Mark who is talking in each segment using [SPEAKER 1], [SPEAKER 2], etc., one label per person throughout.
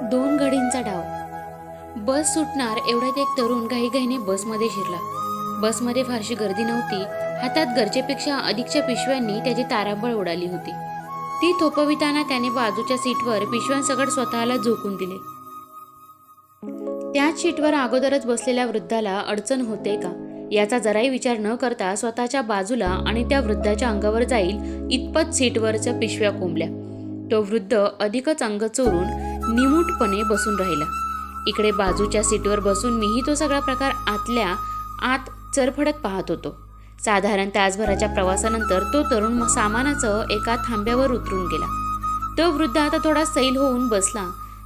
[SPEAKER 1] दोन घडींचा डाव. बस सुटणार एवढ्यात एक तरुण घाईघाईने बसमध्ये शिरला. बसमध्ये फारशी गर्दी नव्हती. हातात गरजेपेक्षा अधिकच्या पिशव्यांनी त्याची तारांबळ उडाली होती. ती थोपविताना त्याने बाजूच्या सीटवर पिशव्यांसकट स्वतःला झोकून दिले. त्याच सीटवर अगोदरच बसलेल्या वृद्धाला अडचण होते का याचा जराही विचार न करता स्वतःच्या बाजूला आणि त्या वृद्धाच्या अंगावर जाईल इतपत सीटवरच्या पिशव्या कोंबल्या. तो वृद्ध अधिकच अंग चोरून निमूटपणे बसून राहिला. इकडे बाजूच्या सीटवर बसून मीही तो सगळा प्रकार आतल्या आत चरफडत पाहत होतो. साधारण तासभराच्या प्रवासानंतर तो तरुण सामानाचं एका थांब्यावर उतरून गेला. तो वृद्ध आता थोडा सैल होऊन बसला.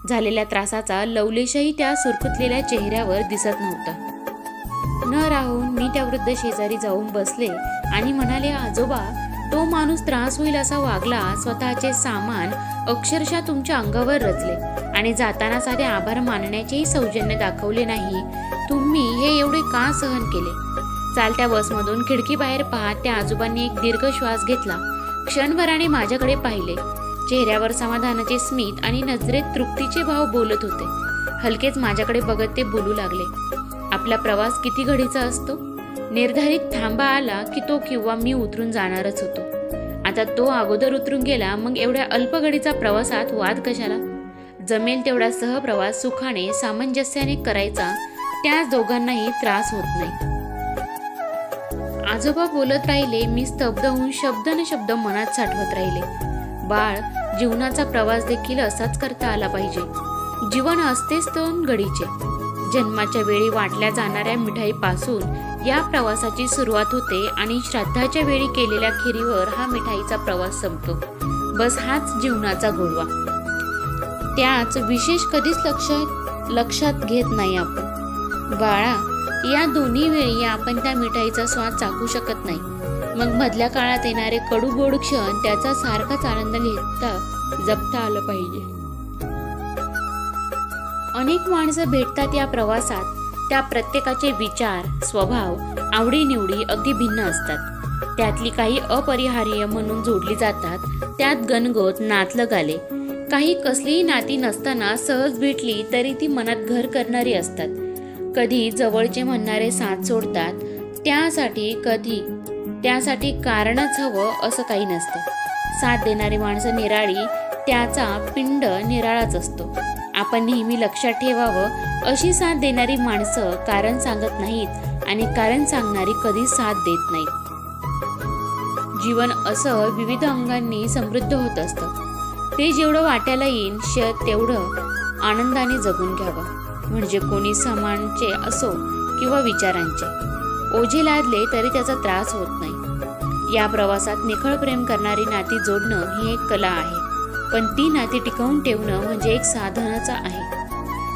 [SPEAKER 1] झालेल्या त्रासाचा लवलेशही त्या सुरकुतलेल्या चेहऱ्यावर दिसत नव्हता. न राहून मी त्या वृद्ध शेजारी जाऊन बसले आणि म्हणाले, आजोबा, तो माणूस त्रास होईल असा वागला. स्वतःचे सामान अक्षरशः तुमच्या अंगावर रचले आणि जाताना साधे आभार मानण्याचेही सौजन्य दाखवले नाही. तुम्ही हे एवढे का सहन केले? चालत्या बसमधून खिडकीबाहेर पाहत त्या आजोबांनी एक दीर्घ श्वास घेतला. क्षणभराने माझ्याकडे पाहिले. चेहऱ्यावर समाधानाचे स्मित आणि नजरेत तृप्तीचे भाव बोलत होते. हलकेच माझ्याकडे बघत ते बोलू लागले, आपला प्रवास किती घडीचा असतो? निर्धारित थांबा आला की तो किंवा मी उतरून जाणारच होतो. आता तो अगोदर उतरून गेला, मग एवढ्या अल्प घडीचा प्रवासात वाद कशाला? जमेल तेवढा सहप्रवास सुखाने सामंजस्याने करायचा. त्याच दोघांनाही त्रास होत नाही. आजोबा बोलत राहिले. मी स्तब्ध होऊन शब्द न शब्द मनात साठवत राहिले. बाळ, जीवनाचा प्रवास देखील असाच करता आला पाहिजे. जीवन असतेच दोन घडीचे. जन्माच्या वेळी वाटल्या जाणाऱ्या मिठाईपासून या प्रवासाची सुरुवात होते आणि श्राद्धाच्या वेळी केलेल्या खिरीवर हा मिठाईचा प्रवास संपतो. बस हाच जीवनाचा गोडवा. त्याच विशेष कधीच लक्षात घेत नाही आपण. बाळा, या दोन्ही वेळी आपण त्या मिठाईचा स्वाद चाखू शकत नाही. मग मधल्या काळात येणारे कडू गोड क्षण त्याचा सारखाच आनंद घेता जगता आलं पाहिजे. अनेक माणसं भेटतात या प्रवासात. त्या प्रत्येकाचे विचार, स्वभाव, आवडीनिवडी अगदी भिन्न असतात. त्यातली काही अपरिहार्य म्हणून जोडली जातात. त्यात गणगोत, नातलग आले. काही कसलीही नाती नसताना सहज भेटली तरी ती मनात घर करणारी असतात. कधी जवळचे म्हणणारे साथ सोडतात. त्यासाठी कारणच हवं असं काही नसतं. साथ देणारी माणसं निराळी, त्याचा पिंड निराळाच असतो. आपण नेहमी लक्षात ठेवावं, अशी साथ देणारी माणसं कारण सांगत नाहीत आणि कारण सांगणारी कधी साथ देत नाहीत. जीवन असं विविध अंगांनी समृद्ध होत असतं. ते जेवढं वाट्याला येईल तेवढं आनंदाने जगून घ्यावं. म्हणजे कोणी समानचे असो किंवा विचारांचे, ओझे लादले तरी त्याचा त्रास होत नाही. या प्रवासात निखळ प्रेम करणारी नाती जोडणं ही एक कला आहे. पण ती नाती टिकवून ठेवणं म्हणजे एक साधनच आहे.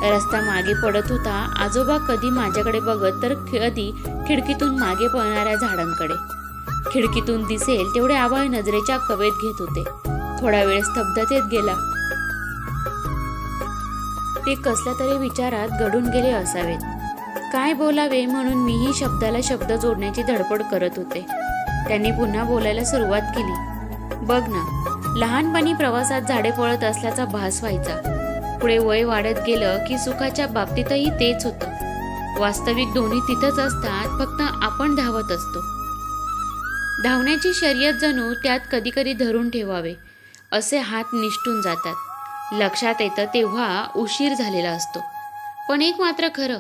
[SPEAKER 1] रस्ता मागे पडत होता. आजोबा कधी माझ्याकडे बघत तर कधी खिडकीतून मागे पळणाऱ्या झाडांकडे. खिडकीतून दिसेल तेवढे आभाळ नजरेच्या कवेत घेत होते. थोडा वेळ स्तब्धतेत गेला. ते कसल्या तरी विचारात गढून गेले असावेत. काय बोलावे म्हणून मीही शब्दाला शब्द जोडण्याची धडपड करत होते. त्यांनी पुन्हा बोलायला सुरुवात केली. बघ ना, लहानपणी प्रवासात झाडे पळत असल्याचा भास व्हायचा. पुढे वय वाढत गेलं की सुखाच्या बाबतीतही तेच होतं. वास्तविक दोन्ही तिथंच असतात, फक्त आपण धावत असतो. धावण्याची शर्यत जणू त्यात कधी कधी धरून ठेवावे असे हात निष्ठून जातात. लक्षात येतं तेव्हा उशीर झालेला असतो. पण एक मात्र खरं,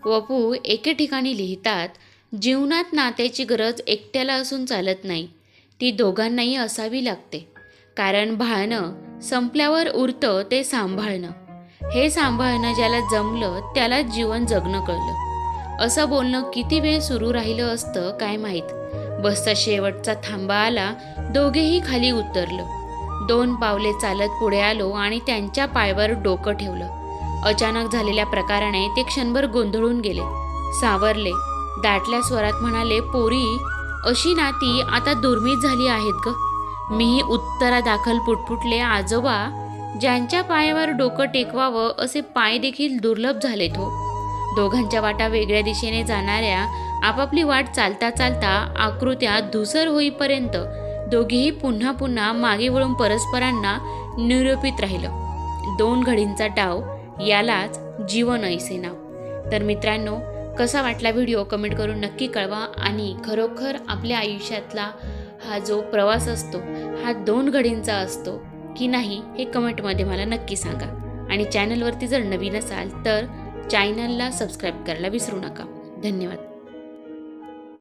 [SPEAKER 1] वपू एके ठिकाणी लिहितात, जीवनात नात्याची गरज एकट्याला असून चालत नाही, ती दोघांनाही असावी लागते. कारण भाळणं संपल्यावर उरतं ते सांभाळणं. हे सांभाळणं ज्याला जमलं त्याला जीवन जगणं कळलं. असं बोलणं किती वेळ सुरू राहिलं असतं काय माहीत. बसचा शेवटचा थांबा आला. दोघेही खाली उतरलं. 2 पावले चालत पुढे आलो आणि त्यांच्या पायावर डोकं ठेवलं. अचानक झालेल्या प्रकाराने ते क्षणभर गोंधळून गेले, सावरले. दाटल्या स्वरात म्हणाले, पोरी, अशी नाती आता दुर्मिळ झाली आहेत ग. मीही उत्तरादाखल पुटपुटले, आजोबा, ज्यांच्या पायावर डोकं टेकवावं असे पाय देखील दुर्लभ झालेत हो. दोघांच्या वाटा वेगळ्या दिशेने जाणाऱ्या आपापली वाट चालता चालता आकृत्या धुसर होईपर्यंत दोघेही पुन्हा पुन्हा मागे वळून परस्परांना निरोपित राहिलं. 2 घडींचा डाव यालाच जीवन ऐसे नाव. तर मित्रांनो, कसा वाटला व्हिडिओ कमेंट करून नक्की कळवा. आणि खरोखर आपल्या आयुष्यातला हा जो प्रवास असतो हा 2 घडींचा असतो की नाही हे कमेंटमध्ये मला नक्की सांगा. आणि चॅनलवरती जर नवीन असाल तर चॅनलला सबस्क्राईब करायला विसरू नका. धन्यवाद.